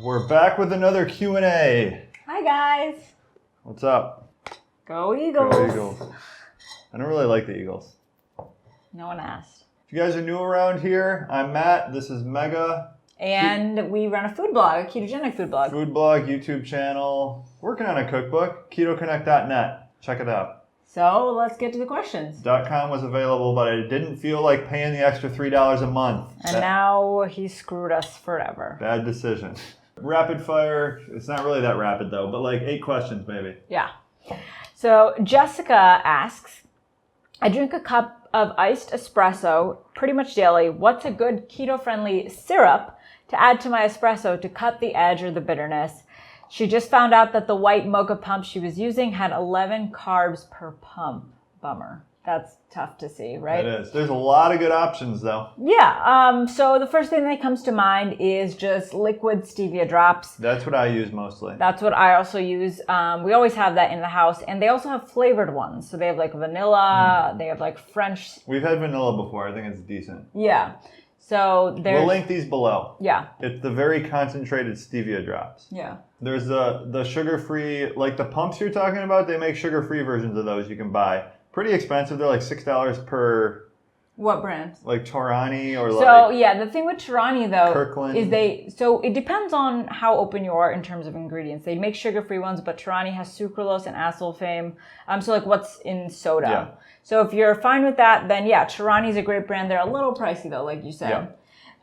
We're back with another Q&A. Hi, guys. What's up? Go Eagles. Go Eagles. I don't really like the Eagles. No one asked. If you guys are new around here, I'm Matt. This is Mega. And we run a food blog, a ketogenic food blog. Food blog, YouTube channel. Working on a cookbook. ketoconnect.net. Check it out. So let's get to the questions. .com was available, but I didn't feel like paying the extra $3 a month. And now he screwed us forever. Bad decision. Rapid fire. It's not really that rapid though, but like 8 questions maybe. Yeah. So Jessica asks, I drink a cup of iced espresso pretty much daily. What's a good keto-friendly syrup to add to my espresso to cut the edge or the bitterness? She just found out that the white mocha pump she was using had 11 carbs per pump. Bummer. That's tough to see, right? It is. There's a lot of good options though. Yeah. So the first thing that comes to mind is just liquid stevia drops. That's what I use mostly. That's what I also use. We always have that in the house. And they also have flavored ones. So they have like vanilla. They have like French. We've had vanilla before. I think it's decent. Yeah. So there's... We'll link these below. Yeah. It's the very concentrated stevia drops. Yeah. There's the sugar-free, like the pumps you're talking about, they make sugar-free versions of those you can buy. Pretty expensive. They're like $6 per... What brand? Like Torani or So, yeah, the thing with Torani, though, Kirkland. is so it depends on how open you are in terms of ingredients. They make sugar-free ones, but Torani has sucralose and acesulfame. So, like, what's in soda. Yeah. So, if you're fine with that, then, yeah, Torani is a great brand. They're a little pricey, though, like you said.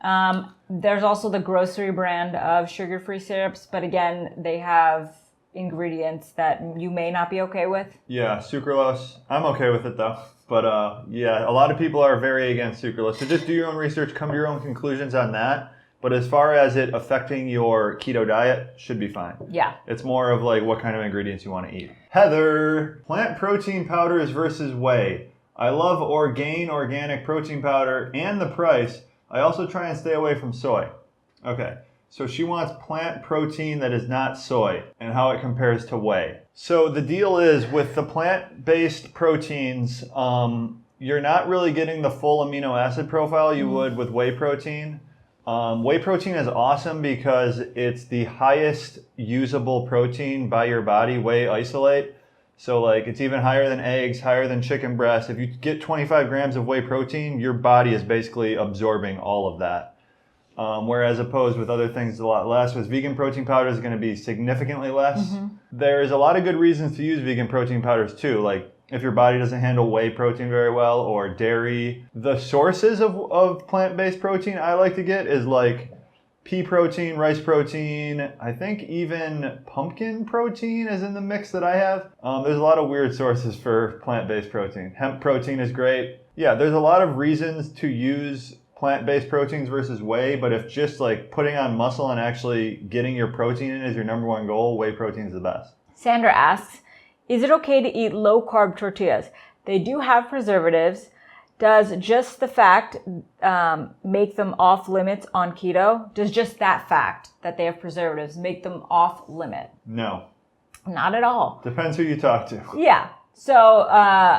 Yeah. There's also the grocery brand of sugar-free syrups, but, again, they have ingredients that you may not be okay with. Yeah, sucralose. I'm okay with it, though. But yeah, a lot of people are very against sucralose. So just do your own research, come to your own conclusions on that. But as far as it affecting your keto diet, should be fine. Yeah. It's more of like what kind of ingredients you want to eat. Heather, plant protein powders versus whey. I love organic protein powder and the price. I also try and stay away from soy. Okay. So she wants plant protein that is not soy and how it compares to whey. So the deal is with the plant-based proteins, you're not really getting the full amino acid profile you would with whey protein. Whey protein is awesome because it's the highest usable protein by your body, whey isolate. So like it's even higher than eggs, higher than chicken breast. If you get 25 grams of whey protein, your body is basically absorbing all of that. Whereas opposed with other things a lot less. With vegan protein powder is going to be significantly less. Mm-hmm. There's a lot of good reasons to use vegan protein powders too. Like if your body doesn't handle whey protein very well or dairy. The sources of plant-based protein I like to get is like pea protein, rice protein. I think even pumpkin protein is in the mix that I have. There's a lot of weird sources for plant-based protein. Hemp protein is great. Yeah, there's a lot of reasons to use plant-based proteins versus whey, but if just like putting on muscle and actually getting your protein in is your number one goal, whey protein is the best. Sandra asks, is it okay to eat low-carb tortillas? They do have preservatives. Does just the fact make them off limits on keto? Does just that fact that they have preservatives make them off limit? No. Not at all. Depends who you talk to. Yeah. So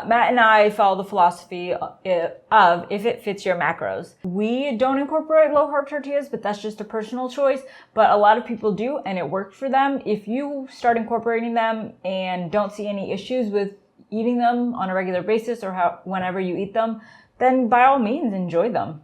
Matt and I follow the philosophy of if it fits your macros. We don't incorporate low-carb tortillas, but that's just a personal choice. But a lot of people do, and it worked for them. If you start incorporating them and don't see any issues with eating them on a regular basis or whenever you eat them, then by all means, enjoy them.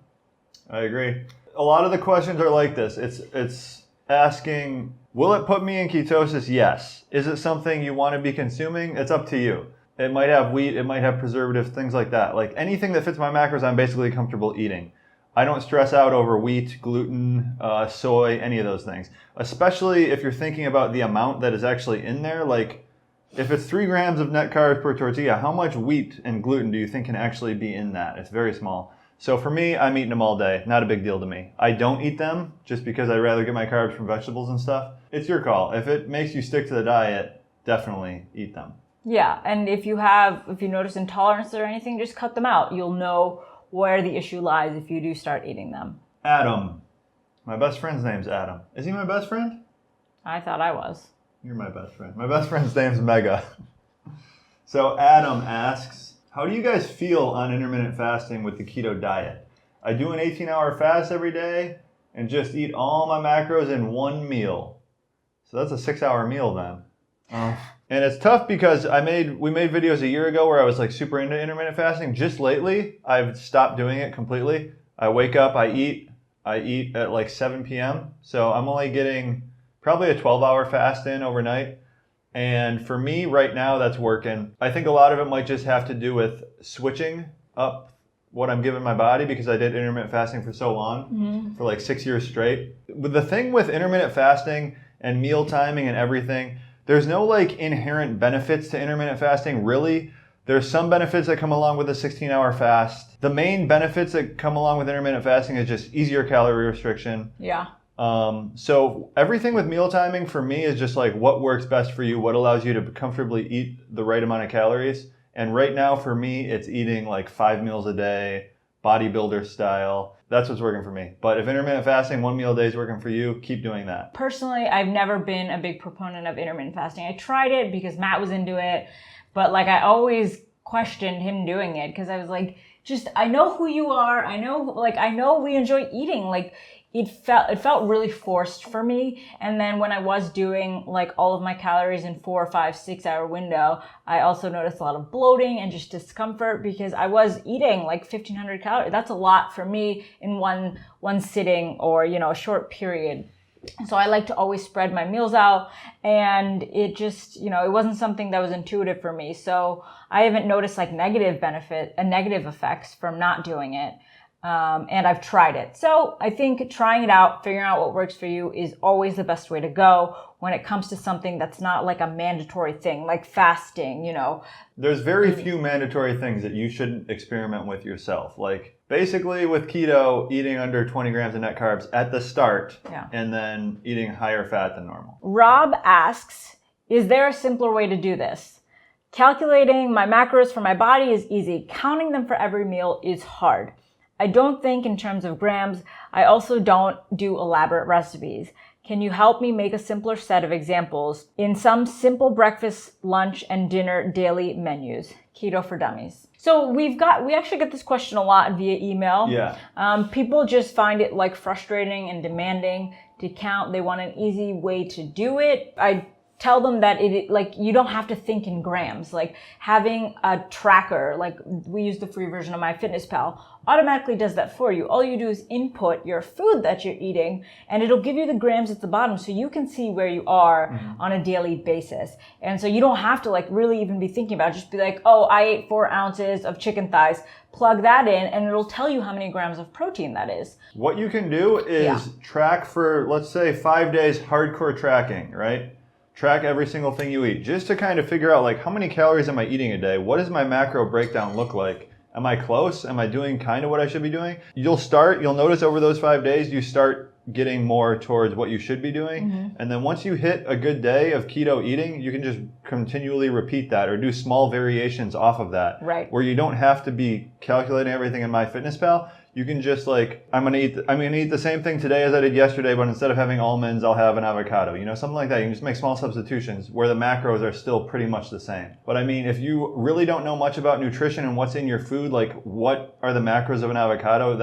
I agree. A lot of the questions are like this. It's asking, will it put me in ketosis? Yes. Is it something you want to be consuming? It's up to you. It might have wheat, it might have preservatives, things like that. Like anything that fits my macros, I'm basically comfortable eating. I don't stress out over wheat, gluten, soy, any of those things. Especially if you're thinking about the amount that is actually in there. Like if it's 3 grams of net carbs per tortilla, how much wheat and gluten do you think can actually be in that? It's very small. So for me, I'm eating them all day. Not a big deal to me. I don't eat them just because I'd rather get my carbs from vegetables and stuff. It's your call. If it makes you stick to the diet, definitely eat them. Yeah, and if you notice intolerance or anything, just cut them out. You'll know where the issue lies if you do start eating them. Adam. My best friend's name's Adam. Is he my best friend? I thought I was. You're my best friend. My best friend's name's Mega. So Adam asks, how do you guys feel on intermittent fasting with the keto diet? I do an 18-hour fast every day, and just eat all my macros in one meal. So that's a 6-hour meal then. And it's tough because we made videos a year ago where I was like super into intermittent fasting. Just lately, I've stopped doing it completely. I wake up, I eat at like 7 p.m. So I'm only getting probably a 12-hour fast in overnight. And for me right now, that's working. I think a lot of it might just have to do with switching up what I'm giving my body because I did intermittent fasting for so long, for like 6 years straight. But the thing with intermittent fasting and meal timing and everything, there's no like inherent benefits to intermittent fasting, really. There's some benefits that come along with a 16-hour fast. The main benefits that come along with intermittent fasting is just easier calorie restriction. Yeah. So everything with meal timing for me is just like what works best for you, what allows you to comfortably eat the right amount of calories. And right now for me, it's eating like 5 meals a day, bodybuilder style. That's what's working for me. But if intermittent fasting, 1 meal a day is working for you, keep doing that. Personally, I've never been a big proponent of intermittent fasting. I tried it because Matt was into it, but like I always questioned him doing it because I was like, I know who you are. I know we enjoy eating. Like it felt really forced for me. And then when I was doing like all of my calories in 4, 5, 6 hour window, I also noticed a lot of bloating and just discomfort because I was eating like 1,500 calories. That's a lot for me in one sitting or, a short period. So I like to always spread my meals out, and it just, it wasn't something that was intuitive for me. So I haven't noticed like negative effects from not doing it. And I've tried it. So I think trying it out, figuring out what works for you is always the best way to go when it comes to something that's not like a mandatory thing, like fasting, There's very few mandatory things that you shouldn't experiment with yourself. Like basically with keto, eating under 20 grams of net carbs at the start, and then eating higher fat than normal. Rob asks, is there a simpler way to do this? Calculating my macros for my body is easy. Counting them for every meal is hard. I don't think in terms of grams. I also don't do elaborate recipes. Can you help me make a simpler set of examples in some simple breakfast, lunch, and dinner daily menus? Keto for Dummies. So we actually get this question a lot via email. Yeah. People just find it like frustrating and demanding to count. They want an easy way to do it. I tell them that you don't have to think in grams. Like having a tracker, like we use the free version of MyFitnessPal, automatically does that for you. All you do is input your food that you're eating, and it'll give you the grams at the bottom so you can see where you are on a daily basis. And so you don't have to like really even be thinking about it. Just be like, oh, I ate 4 ounces of chicken thighs. Plug that in, and it'll tell you how many grams of protein that is. What you can do is track for, let's say, 5 days hardcore tracking, right? Track every single thing you eat just to kind of figure out like how many calories am I eating a day? What does my macro breakdown look like? Am I close? Am I doing kind of what I should be doing? You'll notice over those 5 days, you start getting more towards what you should be doing. And then once you hit a good day of keto eating, you can just continually repeat that or do small variations off of that. Right. Where you don't have to be calculating everything in MyFitnessPal. You can just like, I'm gonna eat the same thing today as I did yesterday, but instead of having almonds, I'll have an avocado. Something like that. You can just make small substitutions where the macros are still pretty much the same. But I mean, if you really don't know much about nutrition and what's in your food, like what are the macros of an avocado,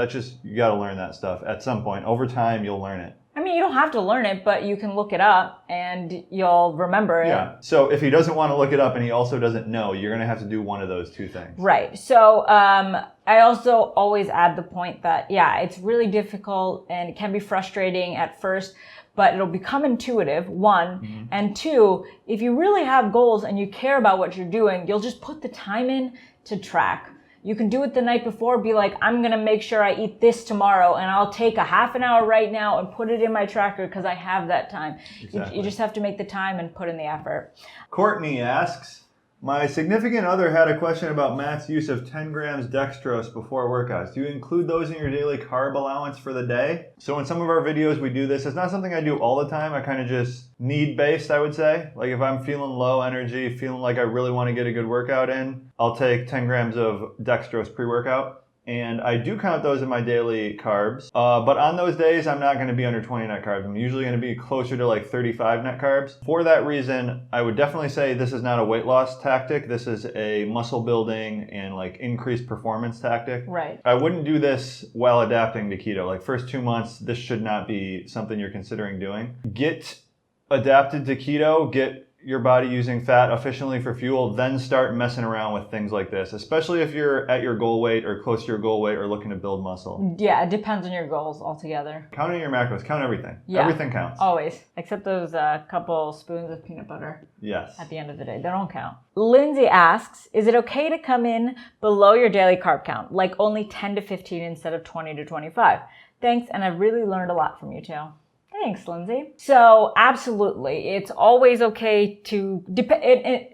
you gotta learn that stuff at some point. Over time, you'll learn it. I mean, you don't have to learn it, but you can look it up and you'll remember it. Yeah. So if he doesn't want to look it up and he also doesn't know, you're going to have to do one of those two things. Right. So I also always add the point that, it's really difficult and it can be frustrating at first, but it'll become intuitive, 1. And 2, if you really have goals and you care about what you're doing, you'll just put the time in to track. You can do it the night before, be like, I'm going to make sure I eat this tomorrow, and I'll take a half an hour right now and put it in my tracker because I have that time. Exactly. You just have to make the time and put in the effort. Courtney asks, my significant other had a question about Matt's use of 10 grams dextrose before workouts. Do you include those in your daily carb allowance for the day? So in some of our videos, we do this. It's not something I do all the time. I kind of just need-based, I would say. Like if I'm feeling low energy, feeling like I really want to get a good workout in, I'll take 10 grams of dextrose pre-workout. and I do count those in my daily carbs. But on those days, I'm not going to be under 20 net carbs. I'm usually going to be closer to like 35 net carbs. For that reason, I would definitely say this is not a weight loss tactic. This is a muscle building and like increased performance tactic. Right. I wouldn't do this while adapting to keto. Like first 2 months, this should not be something you're considering doing. Get adapted to keto, get your body using fat efficiently for fuel, then start messing around with things like this, especially if you're at your goal weight or close to your goal weight or looking to build muscle. Yeah, it depends on your goals altogether. Counting your macros, count everything. Yeah. Everything counts. Always, except those couple spoons of peanut butter. Yes. At the end of the day, they don't count. Lindsay asks, is it okay to come in below your daily carb count, like only 10 to 15 instead of 20 to 25? Thanks, and I've really learned a lot from you too. Thanks, Lindsay. So absolutely, it's always okay to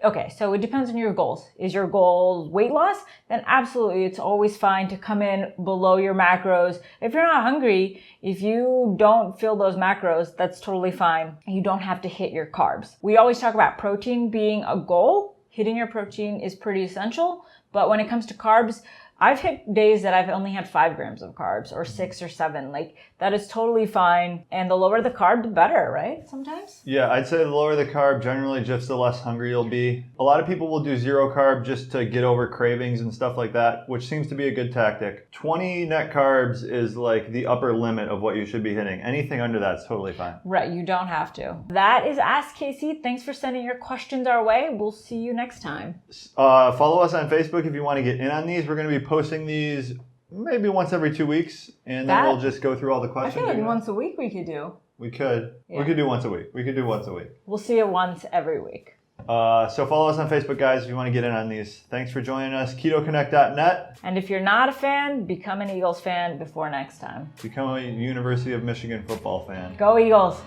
okay, so it depends on your goals. Is your goal weight loss? Then absolutely, it's always fine to come in below your macros. If you're not hungry, if you don't feel those macros, that's totally fine. You don't have to hit your carbs. We always talk about protein being a goal. Hitting your protein is pretty essential, but when it comes to carbs, I've hit days that I've only had 5 grams of carbs or 6 or 7. Like, that is totally fine. And the lower the carb, the better, right? Sometimes? Yeah, I'd say the lower the carb, generally just the less hungry you'll be. A lot of people will do 0 carb just to get over cravings and stuff like that, which seems to be a good tactic. 20 net carbs is like the upper limit of what you should be hitting. Anything under that's totally fine. Right, you don't have to. That is Ask Casey. Thanks for sending your questions our way. We'll see you next time. Follow us on Facebook if you want to get in on these. We're going to be posting these maybe once every 2 weeks, and then we'll just go through all the I questions. feel like once a week we could do. We could. Yeah. We could do once a week. We could do once a week. We'll see you once every week. So follow us on Facebook, guys, if you want to get in on these. Thanks for joining us. ketoconnect.net. And if you're not a fan, become an Eagles fan before next time. Become a University of Michigan football fan. Go Eagles!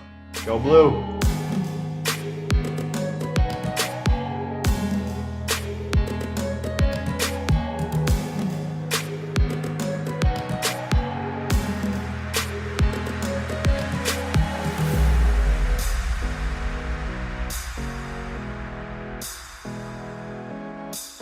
Go Blue!